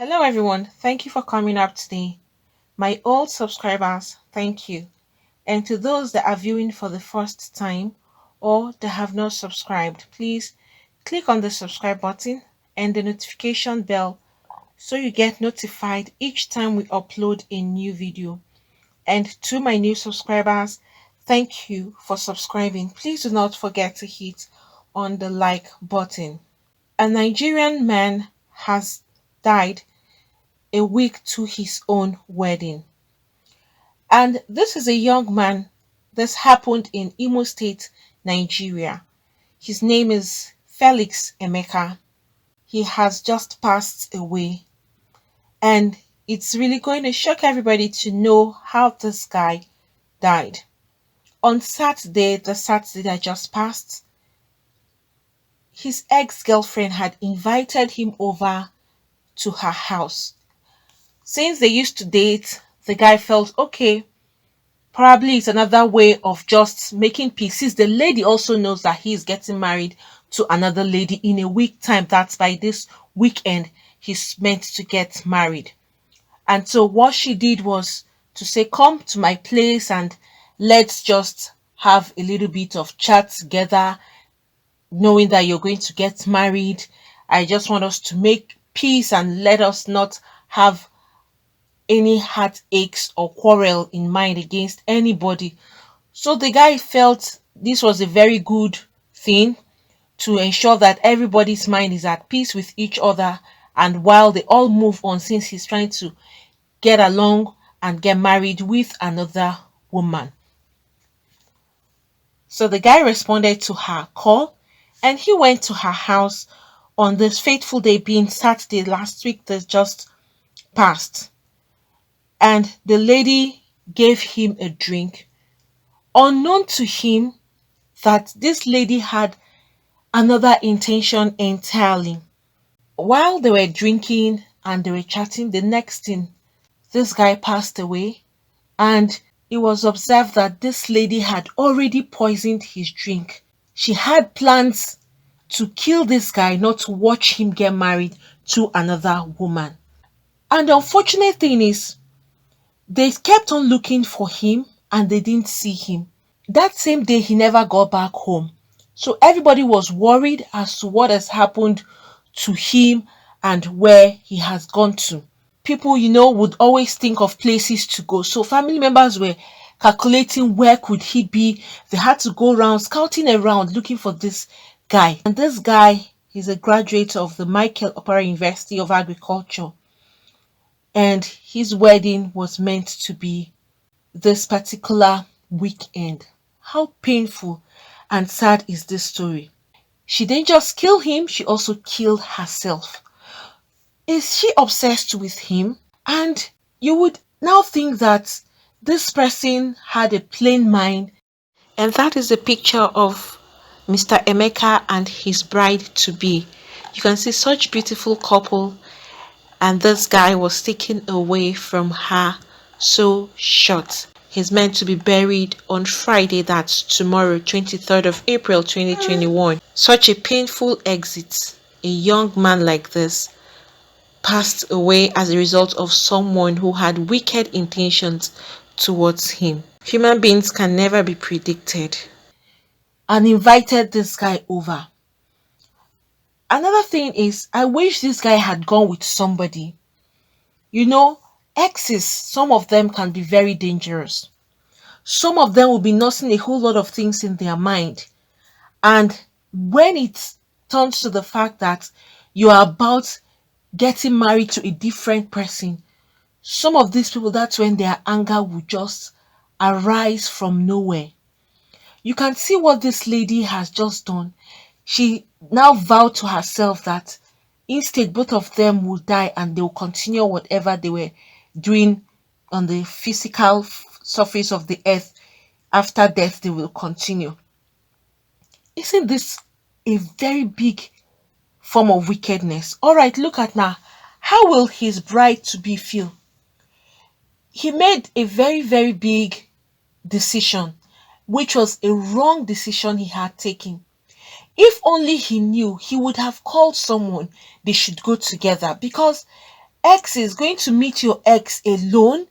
Hello everyone, thank you for coming up today. My old subscribers, thank you. And to those that are viewing for the first time or that have not subscribed, please click on the subscribe button and the notification bell so you get notified each time we upload a new video. And to my new subscribers, thank you for subscribing. Please do not forget to hit on the like button. A Nigerian man has died a week to his own wedding. And this is a young man. This happened in Imo State, Nigeria. His name is Felix Emeka. He has just passed away. And it's really going to shock everybody to know how this guy died. On Saturday, the Saturday that just passed, his ex-girlfriend had invited him over to her house. Since they used to date, the guy felt okay. Probably it's another way of just making peace. Since the lady also knows that he is getting married to another lady in a week time. That's by this weekend he's meant to get married. And so what she did was to say, come to my place and let's just have a little bit of chat together, knowing that you're going to get married. I just want us to make peace and let us not have any heartaches or quarrel in mind against anybody. So the guy felt this was a very good thing to ensure that everybody's mind is at peace with each other, and while they all move on, since he's trying to get along and get married with another woman. So the guy responded to her call and he went to her house on this fateful day, being Saturday last week that just passed. And the lady gave him a drink, unknown to him that this lady had another intention entirely. While they were drinking and they were chatting, the next thing, this guy passed away, and it was observed that this lady had already poisoned his drink. She had plans to kill this guy, not to watch him get married to another woman. And the unfortunate thing is, they kept on looking for him and they didn't see him. That same day, he never got back home. So everybody was worried as to what has happened to him and where he has gone to. People, would always think of places to go. So family members were calculating where could he be. They had to go around, scouting around, looking for this guy. And this guy is a graduate of the Michael Opera University of Agriculture. And his wedding was meant to be this particular weekend. How painful and sad is this story? She didn't just kill him, she also killed herself. Is she obsessed with him? And you would now think that this person had a plain mind. And that is a picture of Mr. Emeka and his bride to be. You can see such beautiful couple, and this guy was taken away from her so short. He's meant to be buried on Friday, that's tomorrow, 23rd of April 2021. Such a painful exit. A young man like this passed away as a result of someone who had wicked intentions towards him. Human beings can never be predicted. And invited this guy over. Another thing is, I wish this guy had gone with somebody. Exes, some of them can be very dangerous. Some of them will be nursing a whole lot of things in their mind. And when it turns to the fact that you are about getting married to a different person, some of these people, that's when their anger will just arise from nowhere. You can see what this lady has just done. She now vowed to herself that instead both of them will die and they will continue whatever they were doing on the physical surface of the earth. After death, they will continue. Isn't this a very big form of wickedness? All right, look at now. How will his bride to be feel? He made a very, very big decision, which was a wrong decision he had taken. If only he knew, he would have called someone. They should go together, because Ex is going to meet your ex alone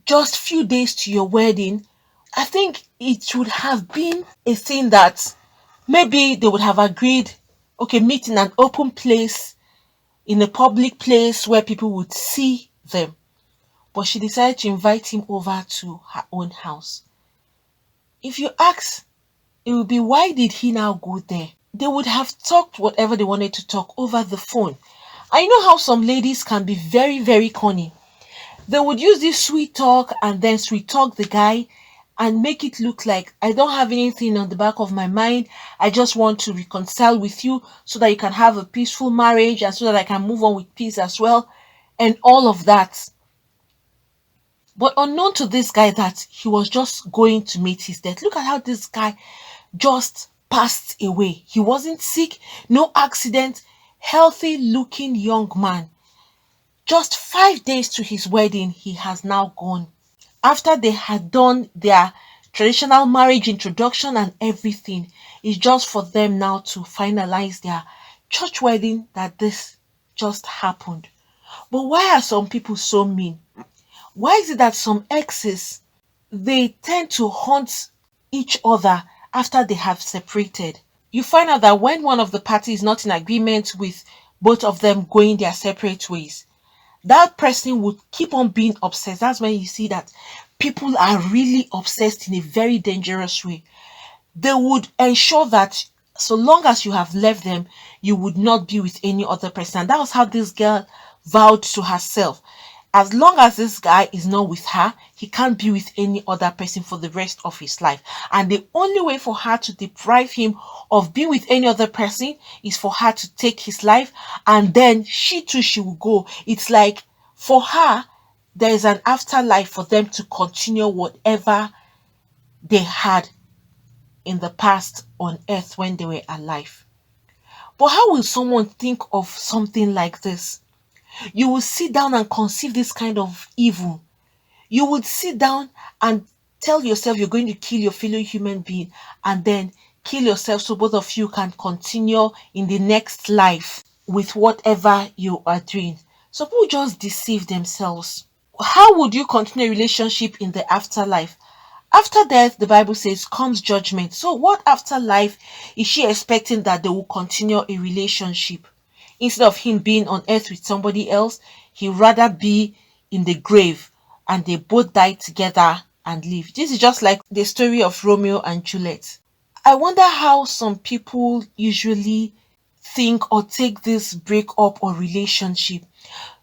just few days to your wedding. I think it should have been a thing that maybe they would have agreed, okay, meet in an open place, in a public place where people would see them. But she decided to invite him over to her own house. If you ask, it would be, why did he now go there? They would have talked whatever they wanted to talk over the phone. I know how some ladies can be very, very corny. They would use this sweet talk and then sweet talk the guy and make it look like, I don't have anything on the back of my mind. I just want to reconcile with you so that you can have a peaceful marriage and so that I can move on with peace as well, and all of that. But unknown to this guy that he was just going to meet his death. Look at how this guy just passed away. He wasn't sick, no accident, healthy looking young man. Just 5 days to his wedding, he has now gone. After they had done their traditional marriage introduction and everything, it's just for them now to finalize their church wedding that this just happened. But why are some people so mean? Why is it that some exes, they tend to haunt each other after they have separated? You find out that when one of the parties is not in agreement with both of them going their separate ways, that person would keep on being obsessed. That's when you see that people are really obsessed in a very dangerous way. They would ensure that so long as you have left them, you would not be with any other person. And that was how this girl vowed to herself. As long as this guy is not with her, he can't be with any other person for the rest of his life. And the only way for her to deprive him of being with any other person is for her to take his life, and then she too, she will go. It's like for her, there is an afterlife for them to continue whatever they had in the past on earth when they were alive. But how will someone think of something like this? You will sit down and conceive this kind of evil. You would sit down and tell yourself you're going to kill your fellow human being and then kill yourself so both of you can continue in the next life with whatever you are doing. So people just deceive themselves. How would you continue a relationship in the afterlife? After death, the Bible says, comes judgment. So what afterlife is she expecting that they will continue a relationship? Instead of him being on earth with somebody else, he'd rather be in the grave and they both die together and live. This is just like the story of Romeo and Juliet. I wonder how some people usually think or take this breakup or relationship.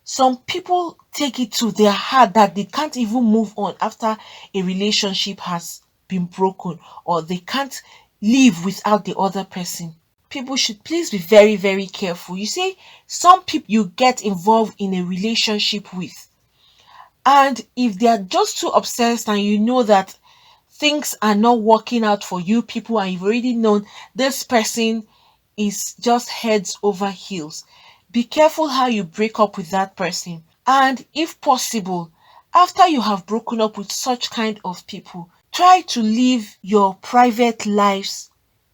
Some people take it to their heart that they can't even move on after a relationship has been broken, or they can't live without the other person. People should please be very, very careful. You see, some people you get involved in a relationship with, and if they are just too obsessed and you know that things are not working out for you people and you've already known this person is just heads over heels, be careful how you break up with that person. And if possible, after you have broken up with such kind of people, try to live your private lives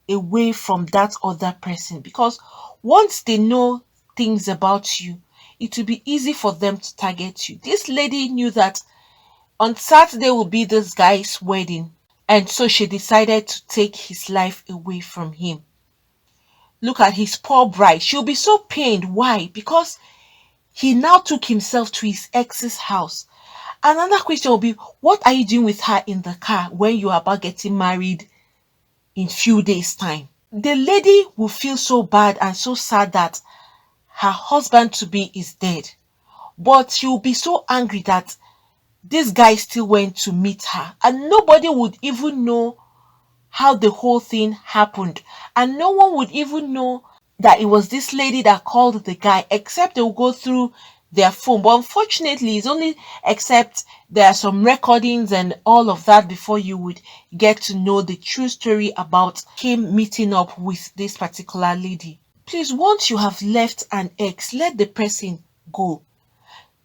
away from that other person, because once they know things about you, it will be easy for them to target you. This lady knew that on Saturday will be this guy's wedding, and so she decided to take his life away from him. Look at his poor bride. She'll be so pained. Why? Because he now took himself to his ex's house. Another question will be, what are you doing with her in the car when you are about getting married in few days' time? The lady will feel so bad and so sad that her husband to be is dead. But she will be so angry that this guy still went to meet her. And nobody would even know how the whole thing happened. And no one would even know that it was this lady that called the guy, except they will go through their phone. But unfortunately, it's only except there are some recordings and all of that before you would get to know the true story about him meeting up with this particular lady. Please, once you have left an ex, let the person go.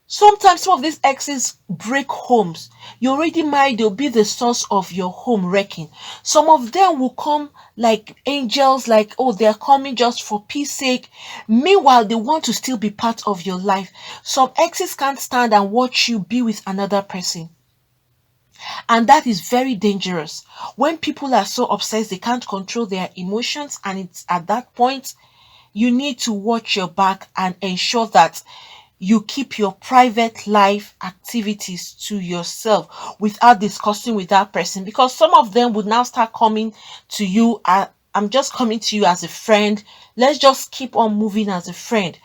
Sometimes some of these exes break homes. You're already married, they'll be the source of your home wrecking. Some of them will come like angels, like, oh, they're coming just for peace sake. Meanwhile, they want to still be part of your life. Some exes can't stand and watch you be with another person. And that is very dangerous. When people are so obsessed, they can't control their emotions, and it's at that point you need to watch your back and ensure that you keep your private life activities to yourself without discussing with that person, because some of them would now start coming to you. I'm just coming to you as a friend. Let's just keep on moving as a friend.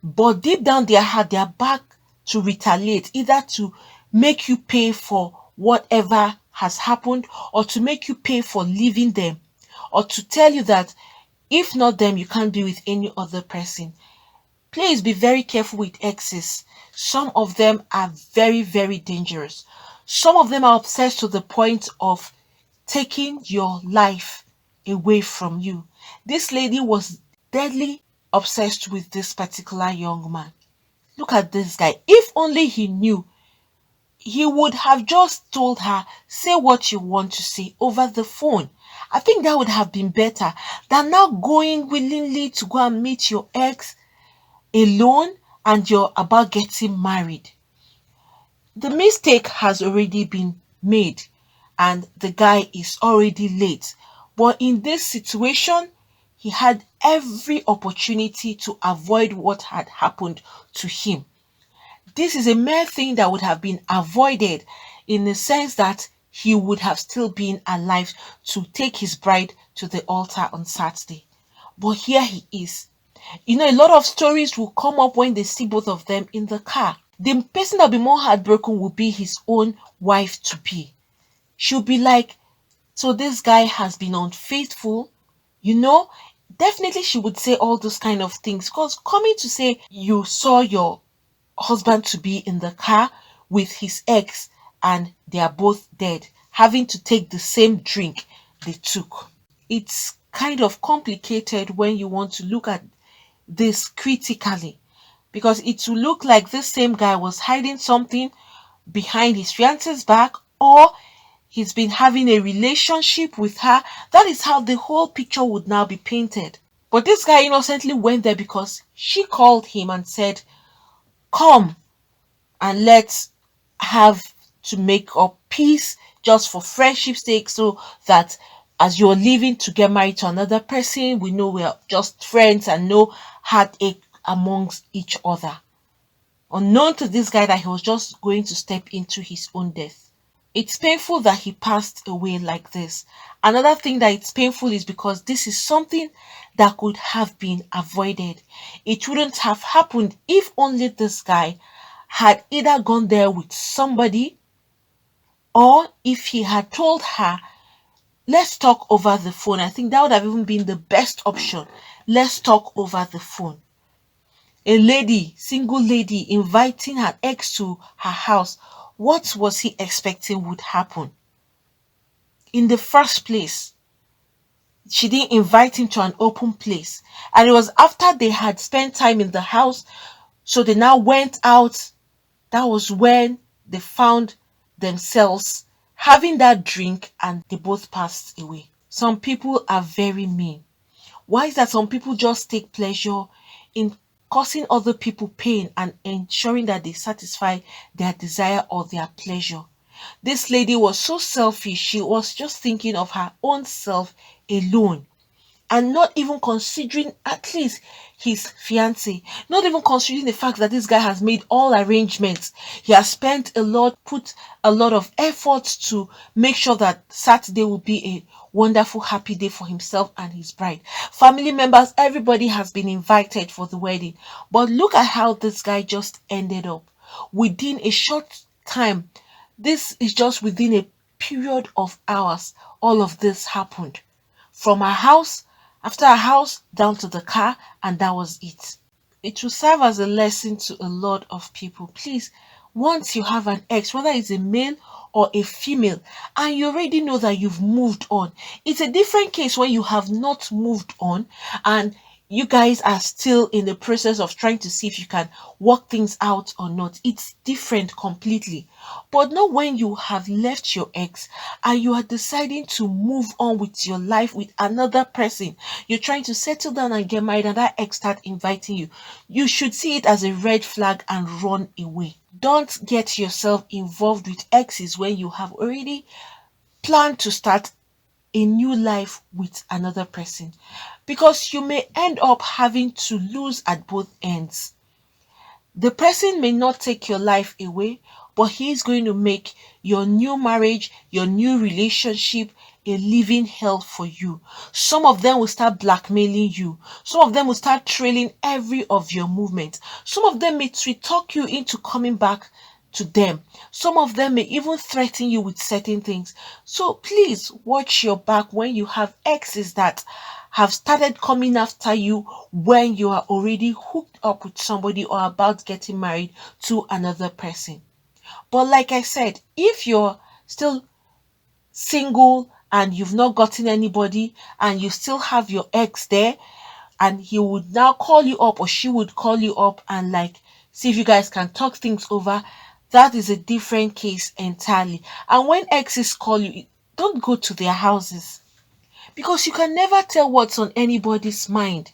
But deep down their heart, they are back to retaliate, either to make you pay for whatever has happened, or to make you pay for leaving them, or to tell you that if not them, you can't be with any other person. Please be very careful with exes. Some of them are very, very dangerous. Some of them are obsessed to the point of taking your life away from you. This lady was deadly obsessed with this particular young man. Look at this guy. If only he knew, he would have just told her, say what you want to say over the phone. I think that would have been better than now going willingly to go and meet your ex alone and you're about getting married. The mistake has already been made and the guy is already late. But in this situation, he had every opportunity to avoid what had happened to him. This is a mere thing that would have been avoided, in the sense that he would have still been alive to take his bride to the altar on Saturday. But here he is. You know, a lot of stories will come up when they see both of them in the car. The person that'll be more heartbroken will be his own wife to be. She'll be like, so this guy has been unfaithful, you know? Definitely she would say all those kind of things, because coming to say you saw your husband to be in the car with his ex and they are both dead, having to take the same drink they took. It's kind of complicated when you want to look at this critically, because it will look like this same guy was hiding something behind his fiance's back, or he's been having a relationship with her. That is how the whole picture would now be painted. But this guy innocently went there because she called him and said, come and let's have to make up peace just for friendship's sake, so that as you're leaving to get married to another person, we know we're just friends and no heartache amongst each other. Unknown to this guy that he was just going to step into his own death. It's painful that he passed away like this. Another thing that it's painful is because this is something that could have been avoided. It wouldn't have happened if only this guy had either gone there with somebody, or if he had told her, let's talk over the phone. I think that would have even been the best option. Let's talk over the phone. A lady, single lady, inviting her ex to her house. What was he expecting would happen? In the first place, she didn't invite him to an open place. And it was after they had spent time in the house, so they now went out. That was when they found themselves having that drink and they both passed away. Some people are very mean. Why is that? Some people just take pleasure in causing other people pain and ensuring that they satisfy their desire or their pleasure. This lady was so selfish. She was just thinking of her own self alone, and not even considering at least his fiance, not even considering the fact that this guy has made all arrangements. He has spent a lot, put a lot of effort to make sure that Saturday will be a wonderful, happy day for himself and his bride. Family members, everybody has been invited for the wedding. But look at how this guy just ended up. Within a short time, this is just within a period of hours, all of this happened. From our house, after our house, down to the car, and that was it. It will serve as a lesson to a lot of people. Please, once you have an ex, whether it's a male or a female, and you already know that you've moved on, it's a different case when you have not moved on and you guys are still in the process of trying to see if you can work things out or not. It's different completely. But not when you have left your ex and you are deciding to move on with your life with another person. You're trying to settle down and get married, and that ex start inviting you. You should see it as a red flag and run away. Don't get yourself involved with exes when you have already planned to start a new life with another person, because you may end up having to lose at both ends. The person may not take your life away, but he is going to make your new marriage, your new relationship a living hell for you. Some of them will start blackmailing you. Some of them will start trailing every of your movements. Some of them may sweet talk you into coming back to them. Some of them may even threaten you with certain things. So please watch your back when you have exes that have started coming after you when you are already hooked up with somebody or about getting married to another person. But like I said, if you're still single and you've not gotten anybody and you still have your ex there, and he would now call you up or she would call you up and like see if you guys can talk things over, that is a different case entirely. And when exes call you, don't go to their houses, because you can never tell what's on anybody's mind.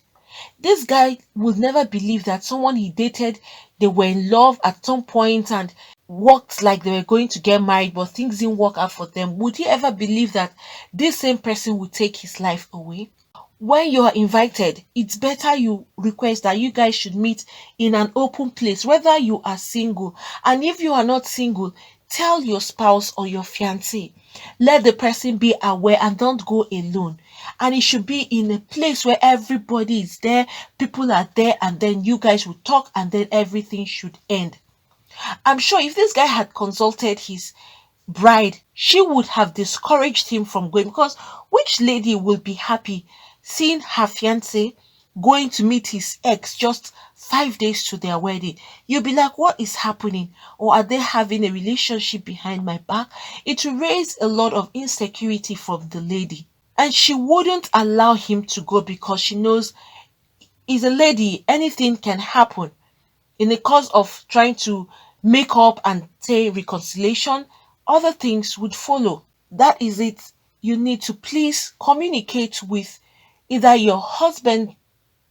This guy would never believe that someone he dated, they were in love at some point and worked like they were going to get married, but things didn't work out for them. Would he ever believe that this same person would take his life away? When you are invited, it's better you request that you guys should meet in an open place, whether you are single. And if you are not single, tell your spouse or your fiancé. Let the person be aware and don't go alone. And it should be in a place where everybody is there, people are there, and then you guys will talk and then everything should end. I'm sure if this guy had consulted his bride, she would have discouraged him from going, because which lady will be happy seeing her fiance going to meet his ex just 5 days to their wedding? You'll be like, what is happening? Or are they having a relationship behind my back? It will raise a lot of insecurity from the lady. And she wouldn't allow him to go because she knows he's a lady, anything can happen. In the course of trying to make up and say reconciliation, other things would follow. That is it. You need to please communicate with either your husband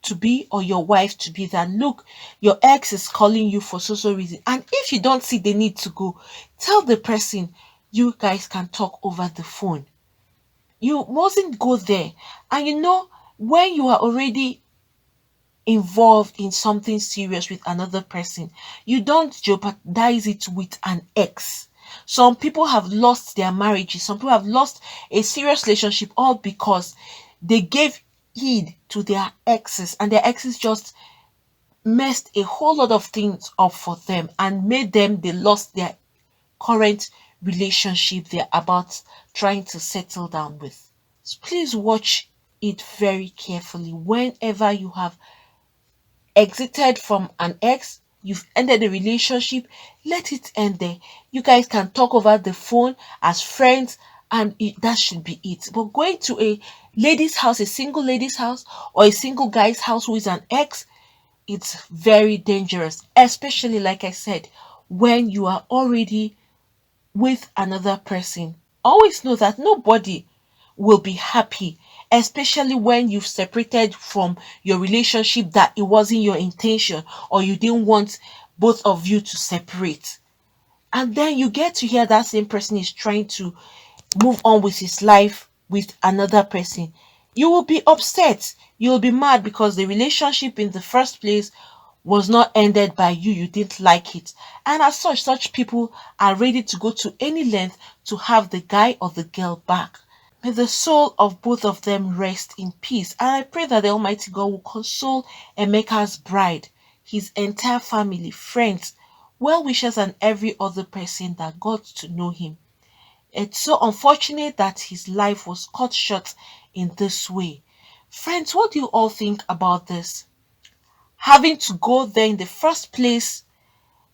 to be or your wife to be that look, your ex is calling you for so reason. And if you don't see the need to go, tell the person you guys can talk over the phone. You mustn't go there. And when you are already involved in something serious with another person, you don't jeopardize it with an ex. Some people have lost their marriages, some people have lost a serious relationship, all because they gave heed to their exes, and their exes just messed a whole lot of things up for them and made them they lost their current relationship they're about trying to settle down with. So please watch it very carefully whenever you have exited from an ex, you've ended the relationship, let it end there. You guys can talk over the phone as friends, and that should be it. But going to a lady's house, a single lady's house, or a single guy's house who is an ex, it's very dangerous, especially like I said, when you are already with another person. Always know that nobody will be happy, especially when you've separated from your relationship that it wasn't your intention or you didn't want both of you to separate. And then you get to hear that same person is trying to move on with his life with another person. You will be upset. You will be mad because the relationship in the first place was not ended by you. You didn't like it. And as such people are ready to go to any length to have the guy or the girl back. May the soul of both of them rest in peace. And I pray that the Almighty God will console Emeka's bride, his entire family, friends, well-wishers, and every other person that got to know him. It's so unfortunate that his life was cut short in this way. Friends, what do you all think about this? Having to go there in the first place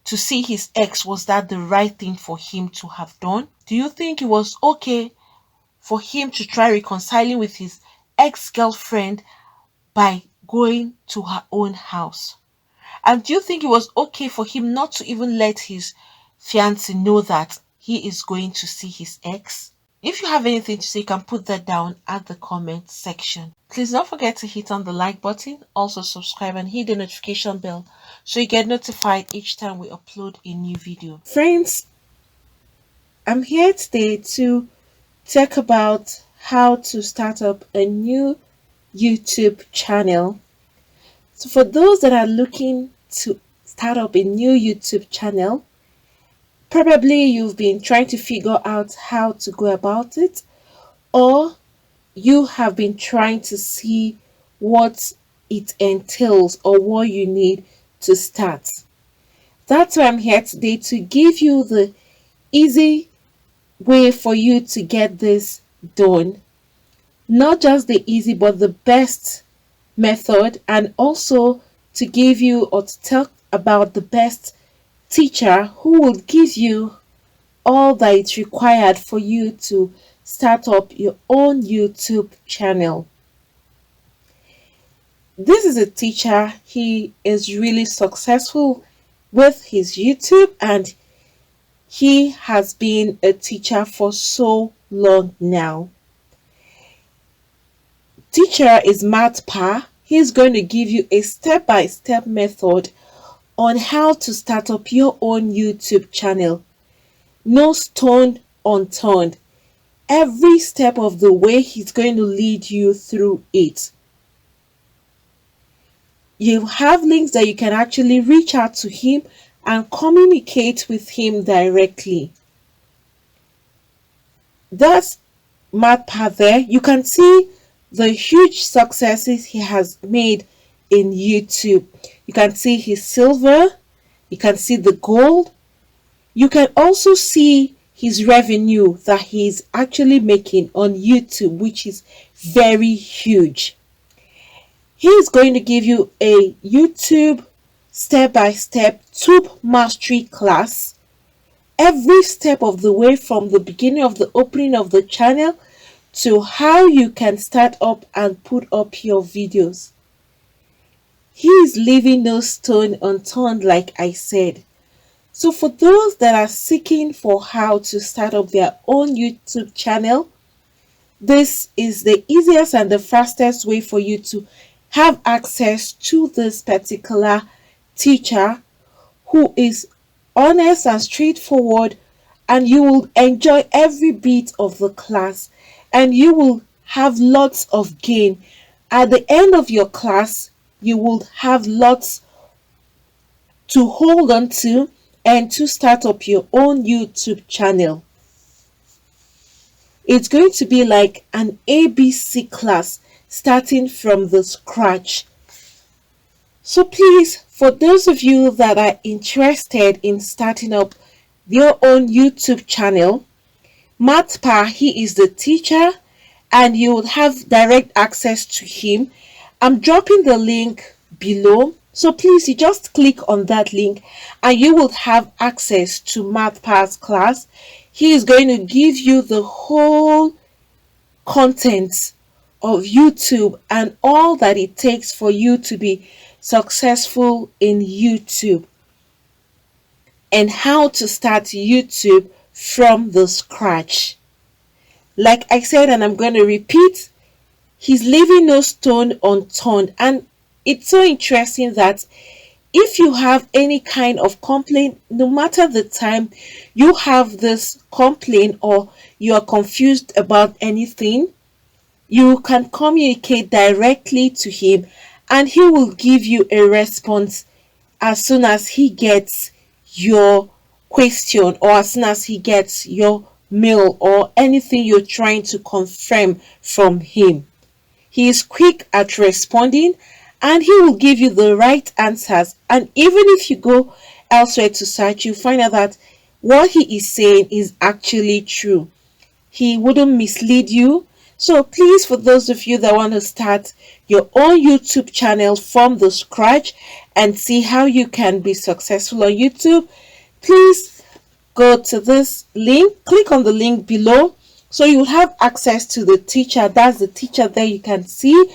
to see his ex, was that the right thing for him to have done? Do you think it was okay for him to try reconciling with his ex-girlfriend by going to her own house. And do you think it was okay for him not to even let his fiancée know that he is going to see his ex? If you have anything to say, you can put that down at the comment section. Please don't forget to hit on the like button, also subscribe and hit the notification bell so you get notified each time we upload a new video. Friends, I'm here today to talk about how to start up a new YouTube channel. So for those that are looking to start up a new YouTube channel, probably you've been trying to figure out how to go about it, or you have been trying to see what it entails or what you need to start. That's why I'm here today, to give you the easy way for you to get this done. Not just the easy, but the best method, and also to give you or to talk about the best teacher who will give you all that is required for you to start up your own YouTube channel. This is a teacher. He is really successful with his YouTube, and he has been a teacher for so long now. Teacher is Matt Pa. He's going to give you a step-by-step method on how to start up your own YouTube channel. No stone unturned. Every step of the way, he's going to lead you through it. You have links that you can actually reach out to him and communicate with him directly. That's Matt Pa there. You can see the huge successes he has made in YouTube. You can see his silver, you can see the gold, you can also see his revenue that he's actually making on YouTube, which is very huge. He is going to give you a YouTube step-by-step tube mastery class, every step of the way, from the beginning of the opening of the channel to how you can start up and put up your videos. He is leaving no stone unturned, like I said. So for those that are seeking for how to start up their own YouTube channel, this is the easiest and the fastest way for you to have access to this particular teacher who is honest and straightforward, and you will enjoy every bit of the class and you will have lots of gain. At the end of your class, you will have lots to hold on to and to start up your own YouTube channel. It's going to be like an ABC class, starting from the scratch. So please, for those of you that are interested in starting up your own YouTube channel, Matt Pa, he is the teacher and you will have direct access to him. I'm dropping the link below, so please, you just click on that link and you will have access to Matt Pa's class. He is going to give you the whole content of YouTube and all that it takes for you to be successful in YouTube, and how to start YouTube from the scratch. Like I said, and I'm going to repeat, he's leaving no stone unturned. And it's so interesting that if you have any kind of complaint, no matter the time you have this complaint or you are confused about anything, you can communicate directly to him and he will give you a response as soon as he gets your question or as soon as he gets your mail or anything you're trying to confirm from him. He is quick at responding and he will give you the right answers. And even if you go elsewhere to search, you find out that what he is saying is actually true. He wouldn't mislead you. So please, for those of you that want to start your own YouTube channel from the scratch and see how you can be successful on YouTube, please go to this link, click on the link below, so you have access to the teacher. That's the teacher there, you can see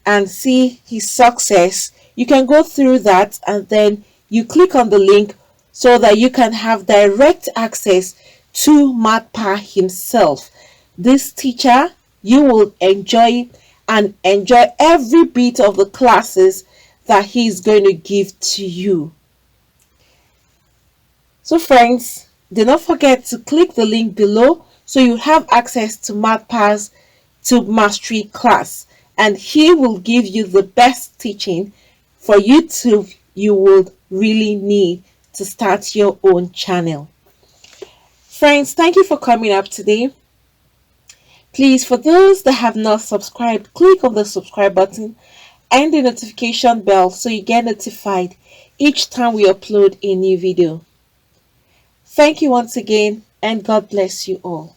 and see his success, you can go through that and then you click on the link so that you can have direct access to Matpa himself. This teacher, you will enjoy and enjoy every bit of the classes that he is going to give to you. So friends, do not forget to click the link below so you have access to Matpa's to mastery class, and he will give you the best teaching for you would really need to start your own channel. Friends, thank you for coming up today. Please, for those that have not subscribed, click on the subscribe button and the notification bell so you get notified each time we upload a new video. Thank you once again, and God bless you all.